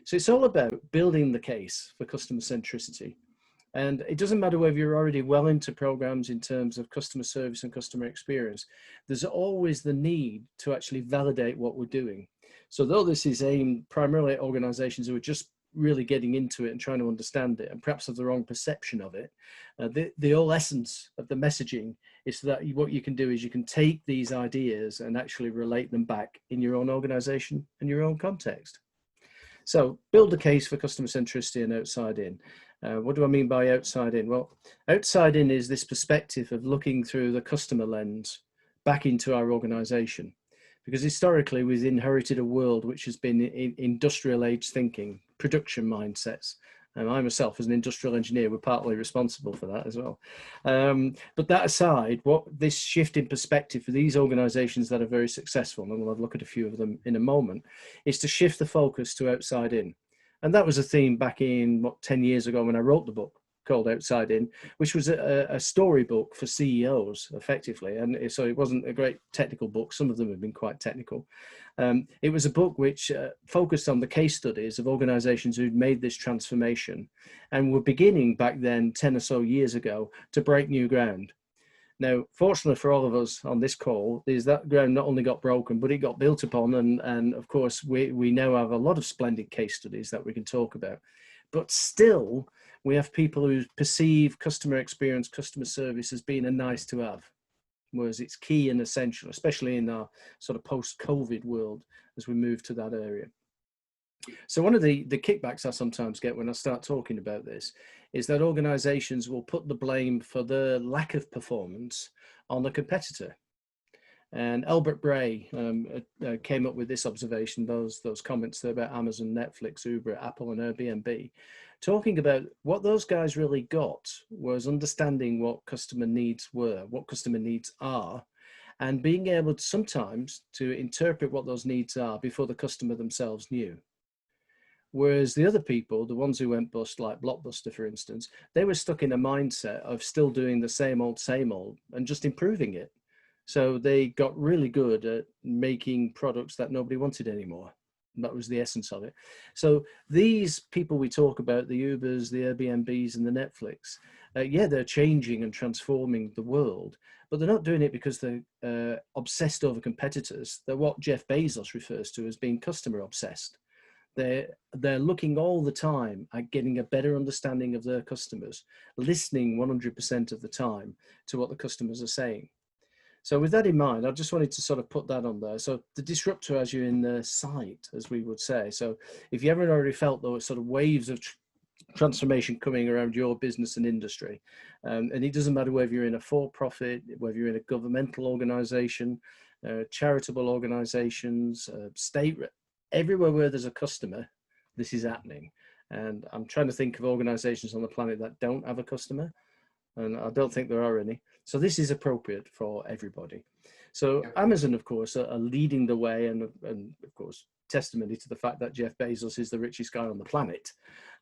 So it's all about building the case for customer centricity. And it doesn't matter whether you're already well into programs in terms of customer service and customer experience, there's always the need to actually validate what we're doing. So though this is aimed primarily at organizations who are just really getting into it and trying to understand it and perhaps have the wrong perception of it, the whole essence of the messaging is that what you can do is you can take these ideas and actually relate them back in your own organization and your own context. So build the case for customer centricity and outside in. What do I mean by outside in? Well, outside in is this perspective of looking through the customer lens back into our organization. Because historically we've inherited a world which has been in industrial age thinking, production mindsets. And I myself, as an industrial engineer, were partly responsible for that as well. But that aside, what this shift in perspective for these organizations that are very successful, and we'll have a look at a few of them in a moment, is to shift the focus to outside in. And that was a theme back in, 10 years ago when I wrote the book called Outside In, which was a storybook for CEOs, effectively. And so it wasn't a great technical book. Some of them have been quite technical. It was a book which focused on the case studies of organizations who'd made this transformation and were beginning back then, 10 or so years ago, to break new ground. Now, fortunately for all of us on this call, is that ground not only got broken, but it got built upon. And of course, we now have a lot of splendid case studies that we can talk about. But still, we have people who perceive customer experience, customer service as being a nice to have, whereas it's key and essential, especially in our sort of post-COVID world as we move to that area. So one of the kickbacks I sometimes get when I start talking about this is that organizations will put the blame for the lack of performance on the competitor. And Albert Bray came up with this observation, those comments there about Amazon, Netflix, Uber, Apple and Airbnb, talking about what those guys really got was understanding what customer needs were, what customer needs are, and being able to sometimes to interpret what those needs are before the customer themselves knew. Whereas the other people, the ones who went bust, like Blockbuster, for instance, they were stuck in a mindset of still doing the same old, and just improving it. So they got really good at making products that nobody wanted anymore. That was the essence of it. So these people we talk about, the Ubers, the Airbnbs and the Netflix, yeah, they're changing and transforming the world, but they're not doing it because they're obsessed over competitors. They're what Jeff Bezos refers to as being customer obsessed. They're looking all the time at getting a better understanding of their customers, listening 100% of the time to what the customers are saying. So with that in mind, I just wanted to sort of put that on there. So the disruptor has you in the sight, as we would say. So if you haven't already felt those sort of waves of transformation coming around your business and industry, and it doesn't matter whether you're in a for-profit, whether you're in a governmental organization, charitable organizations, state, everywhere where there's a customer, this is happening. And I'm trying to think of organizations on the planet that don't have a customer. And I don't think there are any. So this is appropriate for everybody. So Amazon, of course, are leading the way, and of course, testimony to the fact that Jeff Bezos is the richest guy on the planet.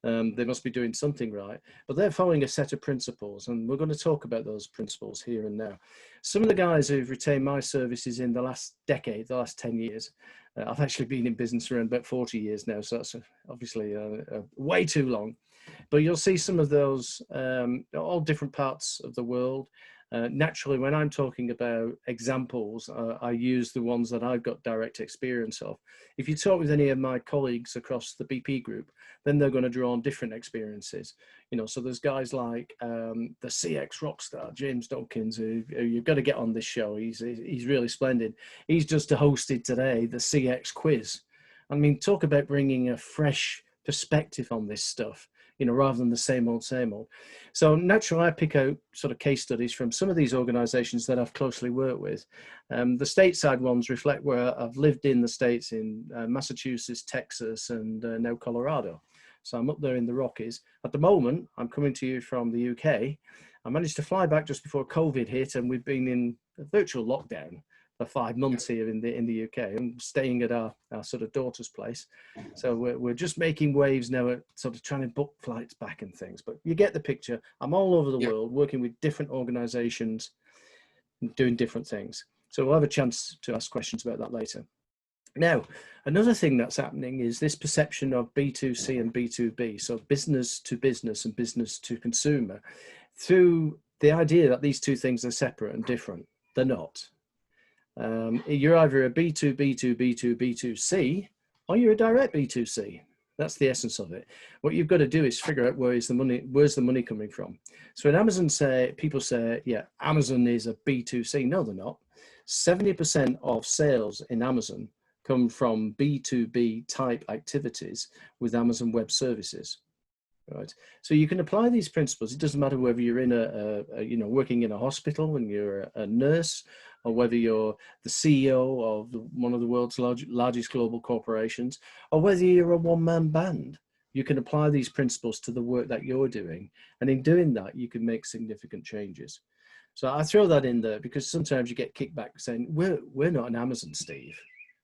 They must be doing something right, but they're following a set of principles, and we're going to talk about those principles here and now. Some of the guys who've retained my services in the last decade, the last 10 years, I've actually been in business around about 40 years now, so that's obviously way too long. But you'll see some of those, all different parts of the world. Naturally, when I'm talking about examples, I use the ones that I've got direct experience of. If you talk with any of my colleagues across the BP group, then they're going to draw on different experiences. You know, so there's guys like the CX rockstar, James Dawkins, who you've got to get on this show. He's really splendid. He's just hosted today the CX quiz. I mean, talk about bringing a fresh perspective on this stuff, you know, rather than the same old, same old. So naturally, I pick out sort of case studies from some of these organizations that I've closely worked with. The stateside ones reflect where I've lived in the States, in Massachusetts, Texas, and now Colorado. So I'm up there in the Rockies. At the moment, I'm coming to you from the UK. I managed to fly back just before COVID hit, and we've been in a virtual lockdown for 5 months here in the UK. I'm staying at our sort of daughter's place. So we're just making waves now at sort of trying to book flights back and things, but you get the picture. I'm all over the world working with different organizations, doing different things. So we'll have a chance to ask questions about that later. Now, another thing that's happening is this perception of B2C and B2B, so business to business and business to consumer, through the idea that these two things are separate and different. They're not. You're either a B2B2, B2, B2C, or you're a direct B2C. That's the essence of it. What you've got to do is figure out where's the money coming from. So in Amazon, people say, yeah, Amazon is a B2C. No, they're not. 70% of sales in Amazon come from B2B type activities with Amazon Web Services. Right. So you can apply these principles. It doesn't matter whether you're in working in a hospital and you're a nurse, or whether you're the CEO of one of the world's largest global corporations, or whether you're a one-man band. You can apply these principles to the work that you're doing. And in doing that, you can make significant changes. So I throw that in there because sometimes you get kickback saying, we're not an Amazon, Steve.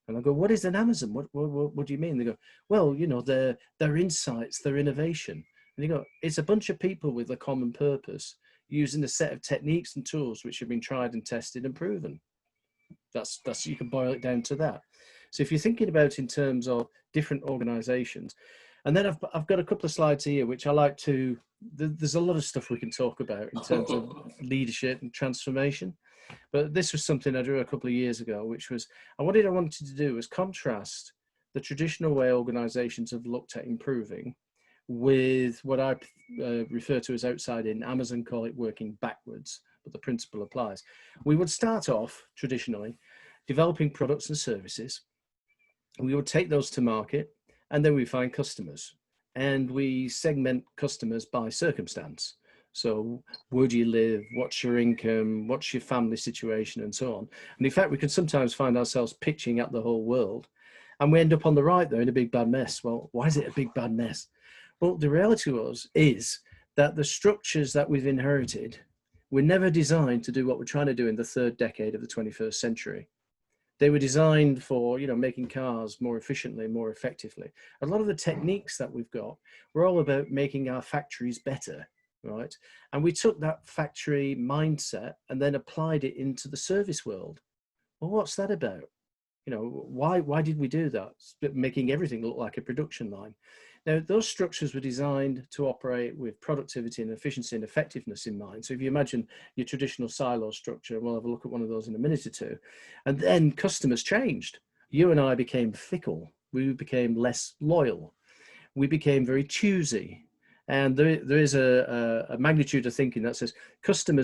And I go, what is an Amazon? What do you mean? They go, well, their insights, their innovation. And you go, it's a bunch of people with a common purpose using a set of techniques and tools which have been tried and tested and proven. That's you can boil it down to that. So if you're thinking about in terms of different organizations, and then I've got a couple of slides here which I like to, there's a lot of stuff we can talk about in terms of leadership and transformation. But this was something I drew a couple of years ago, which was, what I wanted to do was contrast the traditional way organizations have looked at improving with what I refer to as outside in. Amazon call it working backwards, but the principle applies. We would start off traditionally developing products and services. We would take those to market, and then we find customers, and we segment customers by circumstance. So where do you live? What's your income? What's your family situation? And so on. And in fact, we can sometimes find ourselves pitching at the whole world, and we end up on the right there in a big bad mess. Well, why is it a big bad mess? Well, the reality is that the structures that we've inherited were never designed to do what we're trying to do in the third decade of the 21st century. They were designed for, making cars more efficiently, more effectively. A lot of the techniques that we've got were all about making our factories better. Right. And we took that factory mindset and then applied it into the service world. Well, what's that about? Why did we do that? Making everything look like a production line. Now, those structures were designed to operate with productivity and efficiency and effectiveness in mind. So if you imagine your traditional silo structure, and we'll have a look at one of those in a minute or two, and then customers changed. You and I became fickle. We became less loyal. We became very choosy. And there is a magnitude of thinking that says customers